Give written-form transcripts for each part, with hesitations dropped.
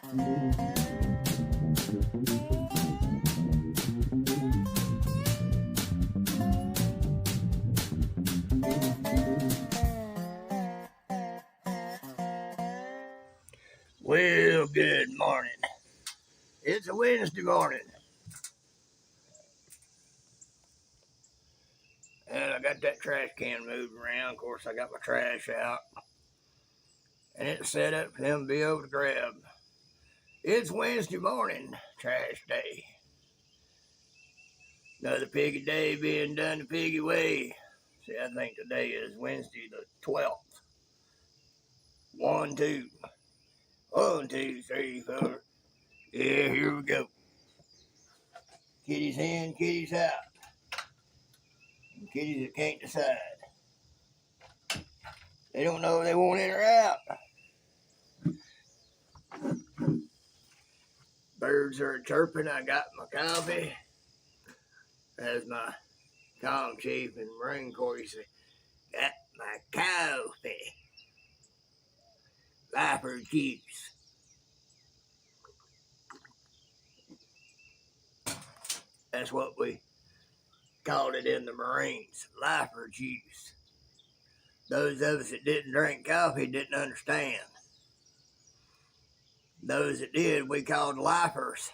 Well, good morning. It's a Wednesday morning. And I got that trash can moved around. Of course, I got my trash out. And it's set up for them to be able to grab. It's Wednesday morning, trash day. Another piggy day being done the piggy way. See, I think today is Wednesday the 12th. 1, 2. 1, 2, 3, 4. Yeah, here we go. Kitties in, kitties out. And kitties that can't decide. They don't know if they want in or out. Birds are chirping. I got my coffee. As my comm chief in the Marine Corps used to say, got my coffee. Lifer juice. That's what we called it in the Marines, lifer juice. Those of us that didn't drink coffee didn't understand. Those that did, we called lifers,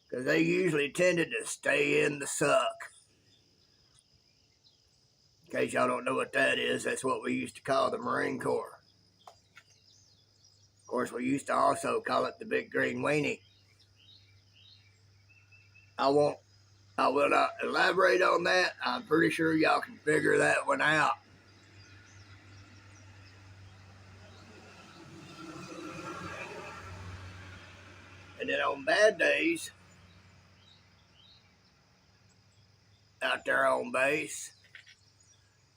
because they usually tended to stay in the suck. In case y'all don't know what that is, that's what we used to call the Marine Corps. Of course, we used to also call it the big green weenie. I will not elaborate on that. I'm pretty sure y'all can figure that one out. And then on bad days, out there on base,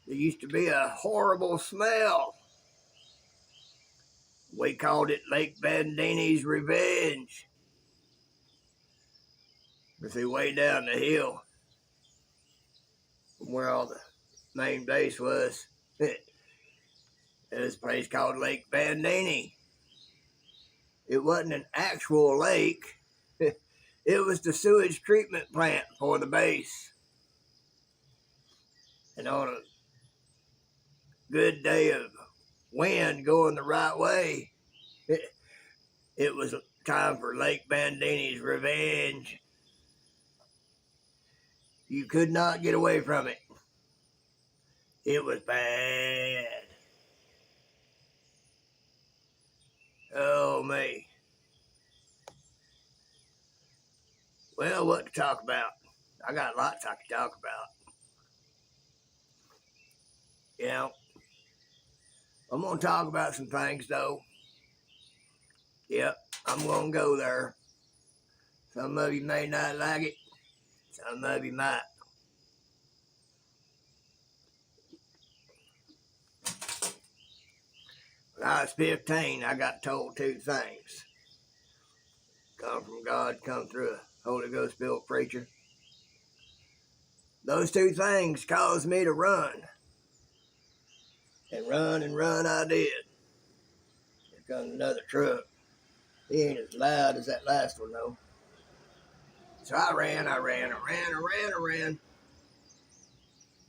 there used to be a horrible smell. We called it Lake Bandini's Revenge. But see, way down the hill, from where all the main base was, there's a place called Lake Bandini. It wasn't an actual lake. It was the sewage treatment plant for the base. And on a good day of wind going the right way, it was time for Lake Bandini's Revenge. You could not get away from it. It was bad. Oh, me. Well, what to talk about? I got lots I can talk about. You know, I'm going to talk about some things, though. Yep, I'm going to go there. Some of you may not like it. Some of you might. When I was 15, I got told two things. Come from God, come through a Holy Ghost filled preacher. Those two things caused me to run. And run I did. Here comes another truck. He ain't as loud as that last one, though. So I ran.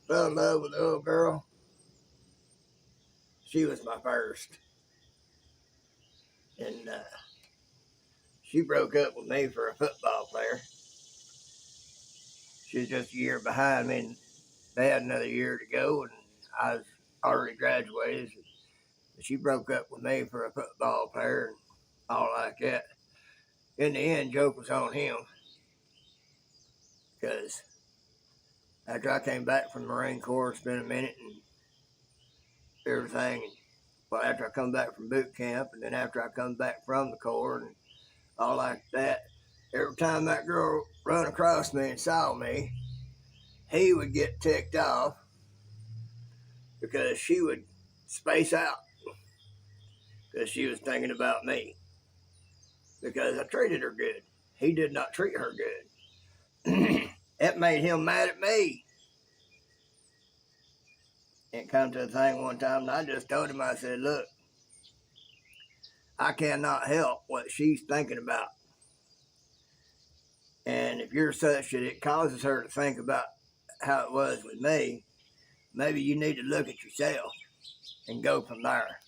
Fell in love with a little girl. She was my first. And she broke up with me for a football player. She was just a year behind me, and they had another year to go, and I was already graduated. She broke up with me for a football player and all like that. In the end, joke was on him. Because after I came back from the Marine Corps, it's been a minute and everything. Well, after I come back from boot camp, and then after I come back from the Corps and all like that, every time that girl run across me and saw me, he would get ticked off because she would space out because she was thinking about me because I treated her good. He did not treat her good. That made him mad at me. It come to a thing one time, and I just told him, I said, look, I cannot help what she's thinking about. And if you're such that it causes her to think about how it was with me, maybe you need to look at yourself and go from there.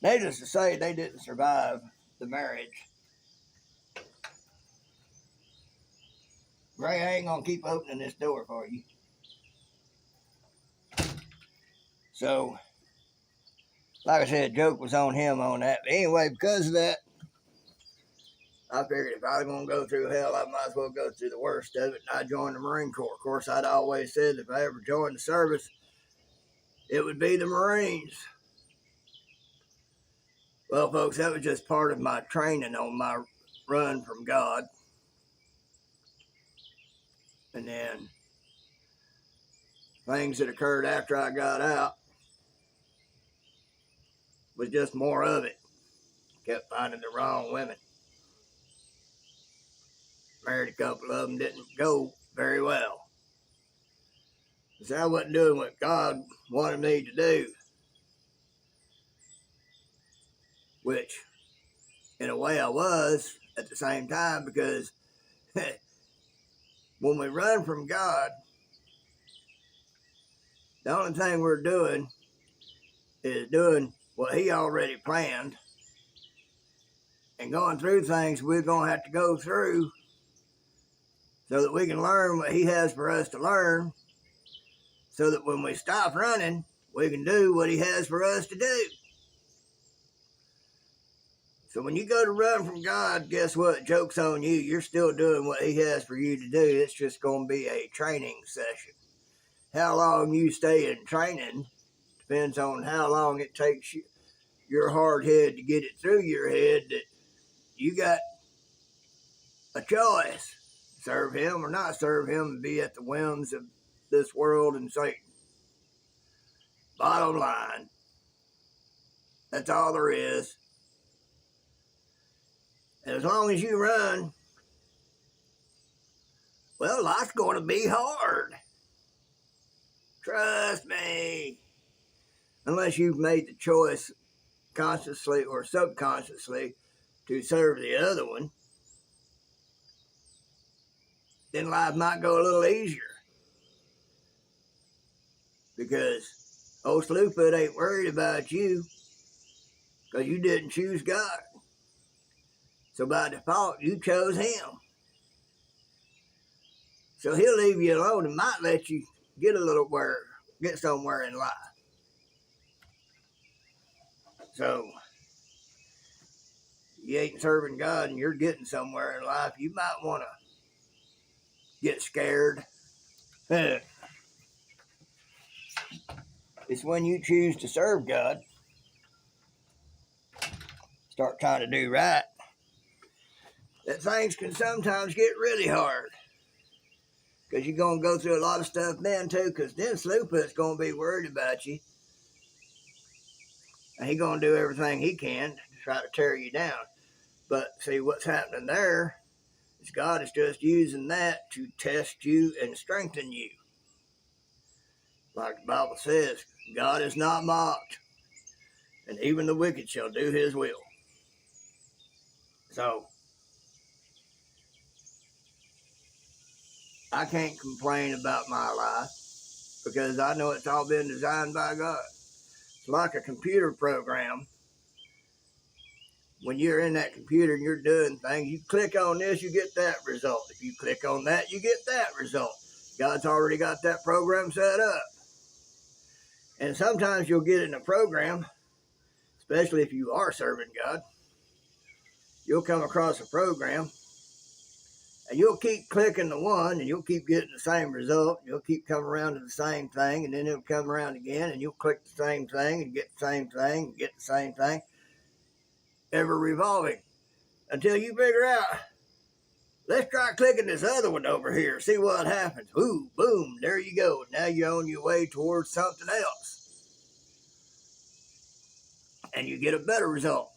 Needless to say, they didn't survive the marriage. Gray, I ain't gonna keep opening this door for you. So, like I said, joke was on him on that. But anyway, because of that, I figured if I was going to go through hell, I might as well go through the worst of it. And I joined the Marine Corps. Of course, I'd always said if I ever joined the service, it would be the Marines. Well, folks, that was just part of my training on my run from God. And then things that occurred after I got out was just more of it. Kept finding the wrong women. Married a couple of them, didn't go very well. So I wasn't doing what God wanted me to do. Which, in a way, I was at the same time, because when we run from God, the only thing we're doing is doing what He already planned and going through things we're going to have to go through so that we can learn what He has for us to learn, so that when we stop running, we can do what He has for us to do. So when you go to run from God, guess what? Joke's on you. You're still doing what He has for you to do. It's just going to be a training session. How long you stay in training depends on how long it takes your hard head to get it through your head that you got a choice. Serve Him or not serve Him and be at the whims of this world and Satan. Bottom line, that's all there is. And as long as you run, well, life's going to be hard. Trust me. Unless you've made the choice consciously or subconsciously to serve the other one, then life might go a little easier. Because old Slewfoot ain't worried about you because you didn't choose God. So by default, you chose Him. So He'll leave you alone and might let you get somewhere in life. So you ain't serving God and you're getting somewhere in life, you might want to get scared. It's when you choose to serve God, start trying to do right, that things can sometimes get really hard. Because you're going to go through a lot of stuff then too, because then Slewfoot's going to be worried about you. And he's going to do everything he can to try to tear you down. But see, what's happening there is God is just using that to test you and strengthen you. Like the Bible says, God is not mocked, and even the wicked shall do His will. So, I can't complain about my life because I know it's all been designed by God. It's like a computer program. When you're in that computer and you're doing things, you click on this, you get that result. If you click on that, you get that result. God's already got that program set up. And sometimes you'll get in a program, especially if you are serving God, you'll come across a program and you'll keep clicking the one and you'll keep getting the same result. You'll keep coming around to the same thing, and then it'll come around again and you'll click the same thing and get the same thing and get the same thing. Ever revolving until you figure out, let's try clicking this other one over here, see what happens. Ooh, boom, there you go. Now you're on your way towards something else. And you get a better result.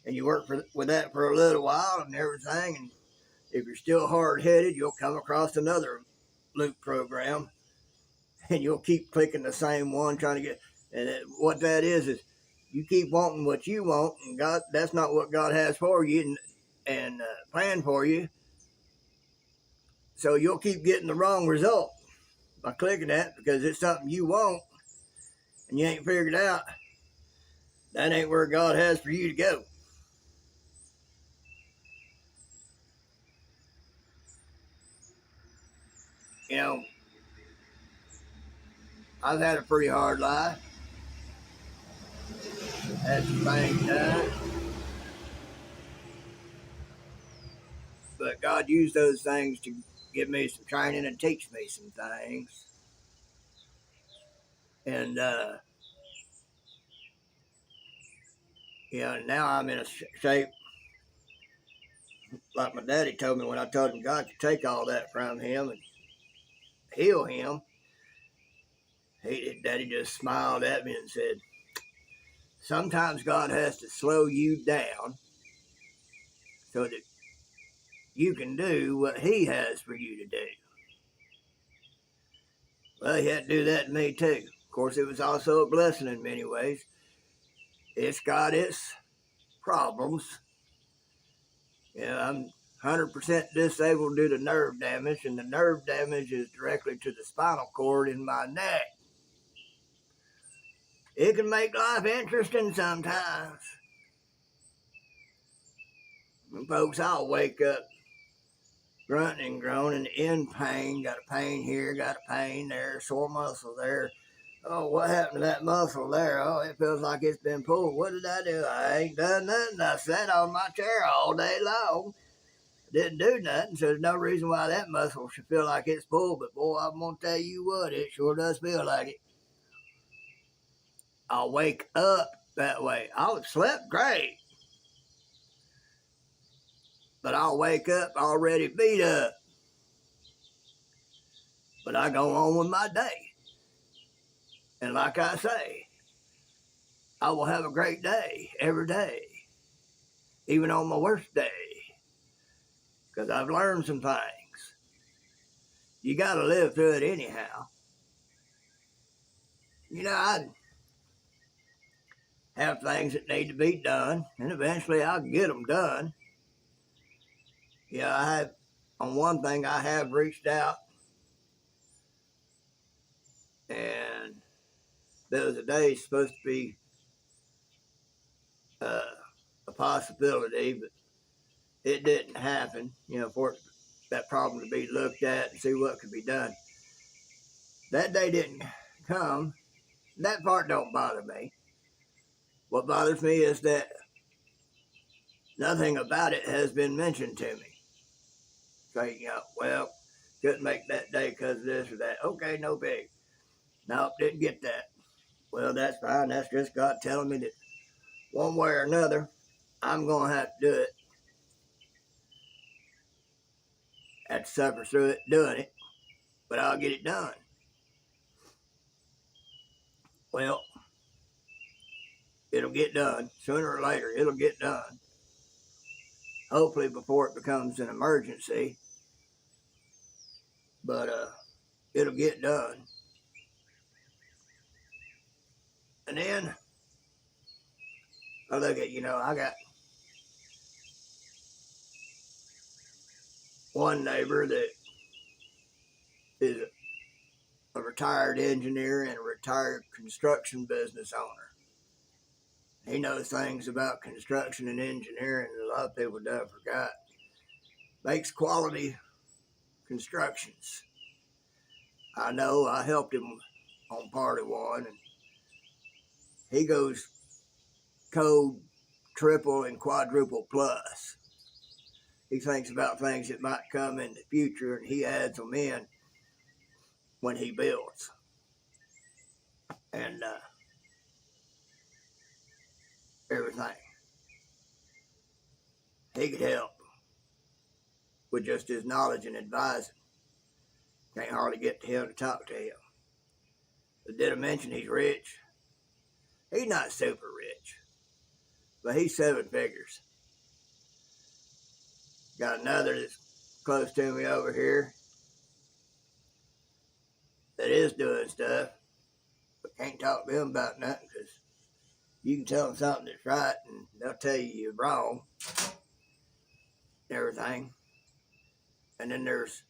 And you work with that for a little while and everything. And if you're still hard-headed, you'll come across another loop program. And you'll keep clicking the same one, trying to get... And what that is you keep wanting what you want, and God, that's not what God has for you and planned for you. So you'll keep getting the wrong result by clicking that, because it's something you want and you ain't figured out that ain't where God has for you to go. You know, I've had a pretty hard life. Had some things done. But God used those things to give me some training and teach me some things. And, now I'm in a shape like my daddy told me when I told him God could take all that from him and heal him. Daddy just smiled at me and said, sometimes God has to slow you down so that you can do what he has for you to do. Well, he had to do that to me too. Of course, it was also a blessing in many ways. It's got its problems. I'm 100% disabled due to nerve damage, and the nerve damage is directly to the spinal cord in my neck. It can make life interesting sometimes. And folks, I'll wake up grunting and groaning, in pain, got a pain here, got a pain there, sore muscle there. Oh, what happened to that muscle there? Oh, it feels like it's been pulled. What did I do? I ain't done nothing. I sat on my chair all day long. Didn't do nothing, so there's no reason why that muscle should feel like it's pulled. But boy, I'm gonna tell you what, it sure does feel like it. I'll wake up that way. I'll slept great, but I'll wake up already beat up. But I go on with my day. And like I say, I will have a great day every day, even on my worst day, because I've learned some things. You got to live through it anyhow. I have things that need to be done, and eventually I'll get them done. On one thing, I have reached out, and there was a day supposed to be a possibility, but it didn't happen, for that problem to be looked at and see what could be done. That day didn't come. That part don't bother me. What bothers me is that nothing about it has been mentioned to me. Say, well, couldn't make that day because of this or that. Okay, no big. Nope, didn't get that. Well, that's fine. That's just God telling me that one way or another, I'm going to have to do it. Have to suffer through it doing it, but I'll get it done. Well, it'll get done. Sooner or later, it'll get done. Hopefully before it becomes an emergency. But it'll get done. And then I look at, I got one neighbor that is a retired engineer and a retired construction business owner. He knows things about construction and engineering that a lot of people don't forgot. Makes quality constructions. I know I helped him on part of one, and he goes code triple and quadruple plus. He thinks about things that might come in the future, and he adds them in when he builds. And everything. He could help with just his knowledge and advising. Can't hardly get to him to talk to him. But did I mention he's rich? He's not super rich, but he's 7 figures. Got another that's close to me over here that is doing stuff, but can't talk to him about nothing because, you can tell them something that's right, and they'll tell you you're wrong, and everything. And then there's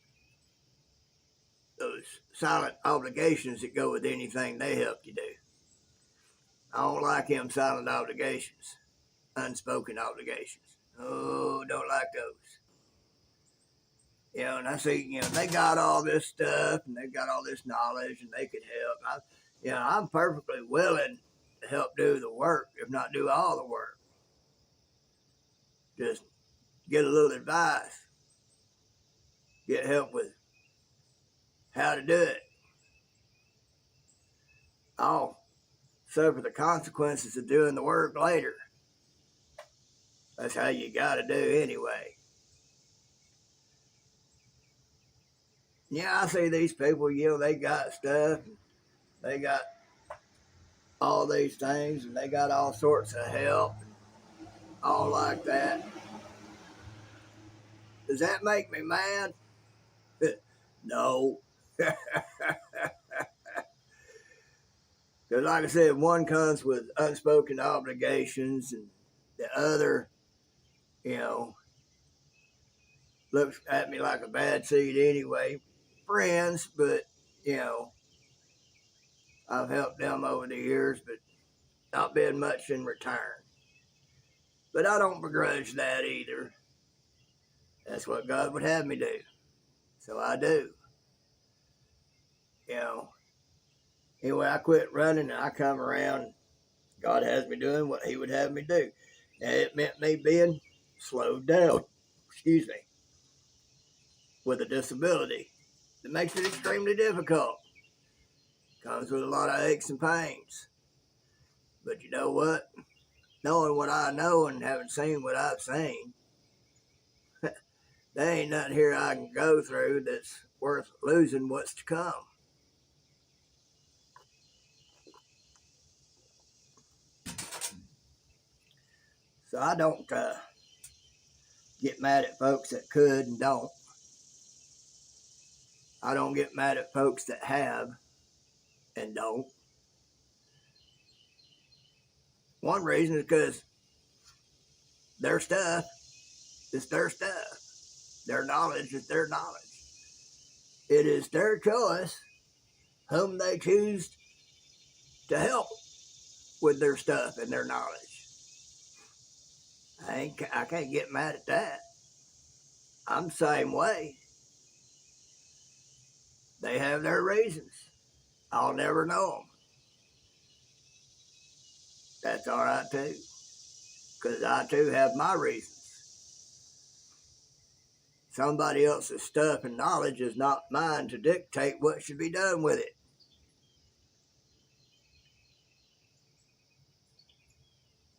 those silent obligations that go with anything they help you do. I don't like them silent obligations, unspoken obligations. Oh, don't like those. And I see, they got all this stuff and they got all this knowledge and they could help. I'm perfectly willing to help do the work, if not do all the work. Just get a little advice, get help with how to do it. I'll suffer the consequences of doing the work later. That's how you got to do anyway. Yeah, I see these people, they got stuff, they got all these things, and they got all sorts of help, all like that. Does that make me mad? No. Because like I said, one comes with unspoken obligations, and the other, looks at me like a bad seed anyway. Friends, but, I've helped them over the years, but not been much in return. But I don't begrudge that either. That's what God would have me do. So I do. Anyway, I quit running and I come around. God has me doing what He would have me do. Now, it meant me being slowed down, with a disability. It makes it extremely difficult. Comes with a lot of aches and pains. But you know what? Knowing what I know and having seen what I've seen, there ain't nothing here I can go through that's worth losing what's to come. So I don't get mad at folks that could and don't. I don't get mad at folks that have and don't. One reason is because their stuff is their stuff. Their knowledge is their knowledge. It is their choice whom they choose to help with their stuff and their knowledge. I can't get mad at that. I'm the same way. They have their reasons. I'll never know them. That's all right too, because I too have my reasons. Somebody else's stuff and knowledge is not mine to dictate what should be done with it.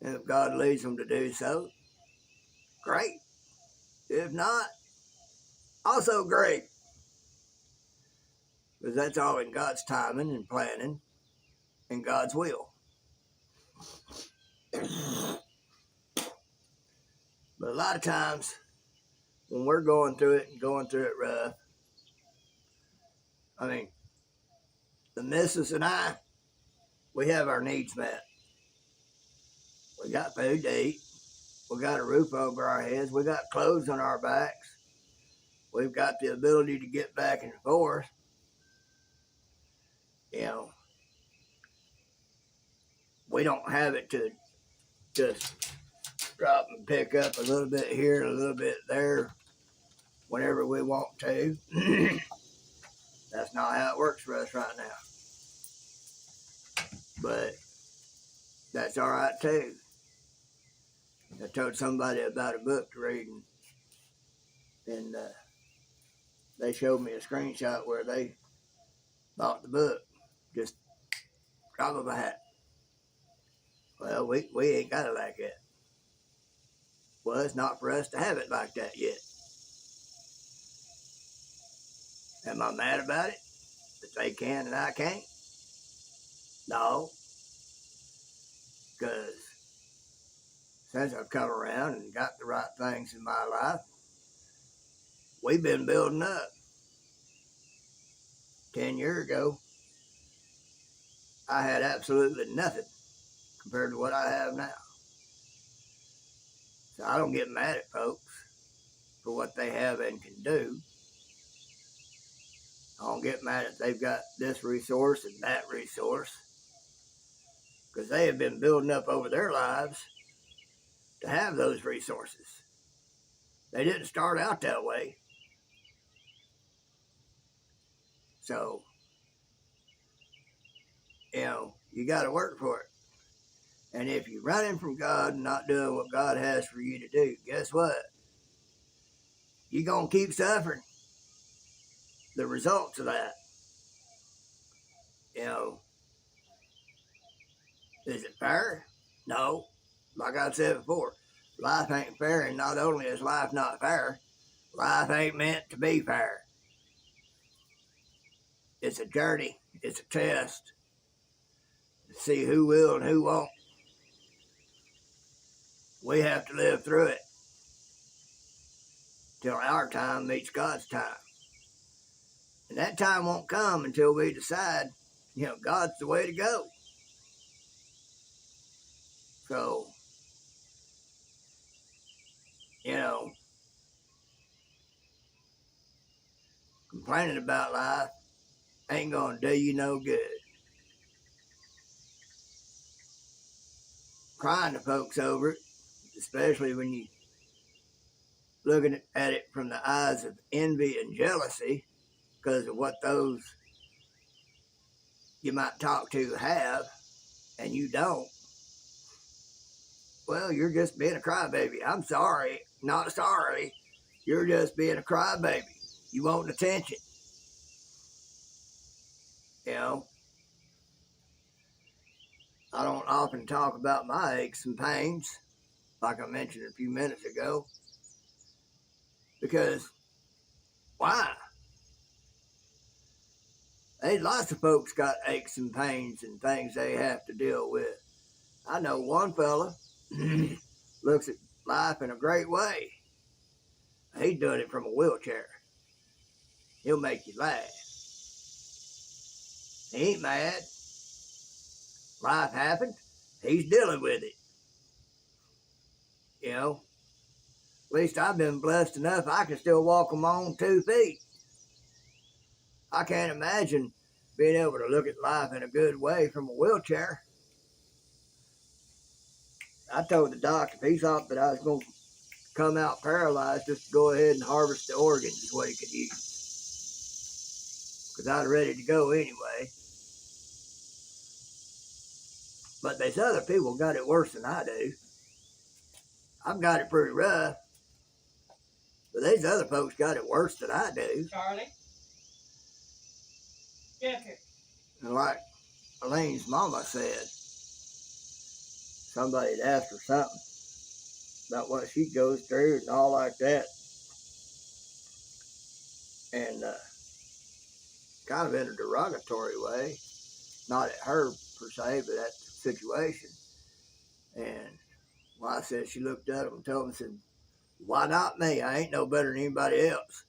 And if God leads them to do so, great. If not, also great. Because that's all in God's timing and planning and God's will. But a lot of times, when we're going through it rough, the missus and I, we have our needs met. We got food to eat. We got a roof over our heads. We got clothes on our backs. We've got the ability to get back and forth. We don't have it to just drop and pick up a little bit here and a little bit there whenever we want to. That's not how it works for us right now. But that's all right too. I told somebody about a book to read, and they showed me a screenshot where they bought the book. Just drop of a hat. Well, we ain't got it like that. Well, it's not for us to have it like that yet. Am I mad about it? That they can and I can't? No. Because since I've come around and got the right things in my life, we've been building up. 10 years ago, I had absolutely nothing compared to what I have now. So I don't get mad at folks for what they have and can do. I don't get mad if they've got this resource and that resource, because they have been building up over their lives to have those resources. They didn't start out that way. So, you got to work for it. And if you're running from God and not doing what God has for you to do, guess what? You're going to keep suffering the results of that. Is it fair? No. Like I said before, life ain't fair, and not only is life not fair, life ain't meant to be fair. It's a journey. It's a test to see who will and who won't. We have to live through it till our time meets God's time. And that time won't come until we decide, God's the way to go. So, complaining about life ain't gonna do you no good. Crying to folks over it, especially when you looking at it from the eyes of envy and jealousy because of what those you might talk to have and you don't, well, you're just being a crybaby. I'm sorry, not sorry. You're just being a crybaby. You want attention. I don't often talk about my aches and pains, like I mentioned a few minutes ago, because why? There's lots of folks got aches and pains and things they have to deal with. I know one fella looks at life in a great way. He's doing it from a wheelchair. He'll make you laugh. He ain't mad. Life happened. He's dealing with it. At least I've been blessed enough I can still walk them on 2 feet. I can't imagine being able to look at life in a good way from a wheelchair. I told the doctor if he thought that I was going to come out paralyzed, just to go ahead and harvest the organs is what he could use. Because I was ready to go anyway. But there's other people got it worse than I do. I've got it pretty rough. But there's other folks got it worse than I do. Charlie? Get up here. And like Elaine's mama said, somebody had asked her something about what she goes through and all like that. And kind of in a derogatory way. Not at her per se, but at the situation. And I said, she looked at him and told him, said, why not me? I ain't no better than anybody else.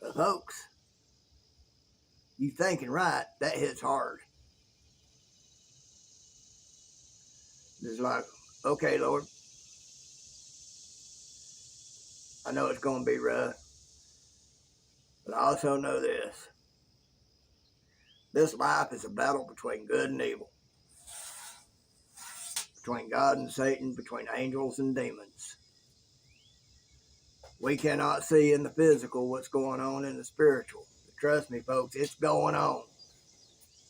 But folks, you thinking right, that hits hard. It's like, okay, Lord, I know it's going to be rough, but I also know this. This life is a battle between good and evil, between God and Satan, between angels and demons. We cannot see in the physical what's going on in the spiritual. But trust me, folks, it's going on,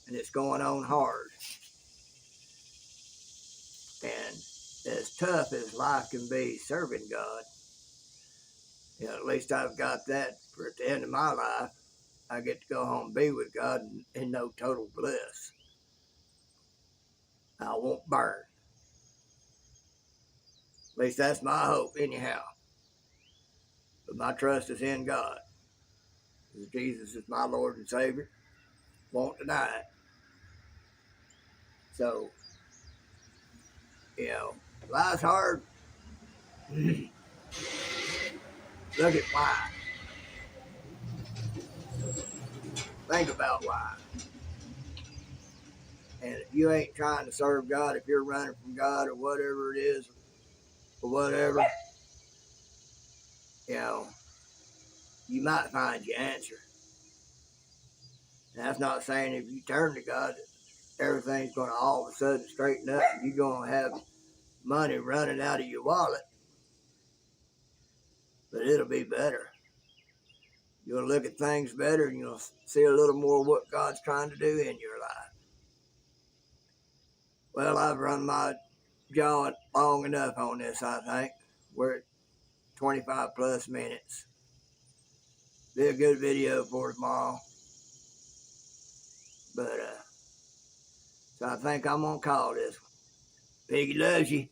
and it's going on hard. And as tough as life can be serving God, at least I've got that for at the end of my life. I get to go home and be with God and know total bliss. I won't burn. At least that's my hope anyhow. But my trust is in God. Because Jesus is my Lord and Savior. Won't deny it. So, life's hard. Look at why. Think about why. And if you ain't trying to serve God, if you're running from God or whatever it is, or whatever, you know, you might find your answer. And that's not saying if you turn to God, everything's going to all of a sudden straighten up and you're going to have money running out of your wallet. But it'll be better. You'll look at things better and you'll see a little more what God's trying to do in your life. Well, I've run my jaw long enough on this, I think. We're at 25 plus minutes. Be a good video for tomorrow. But, so I think I'm going to call this one. Piggy loves you.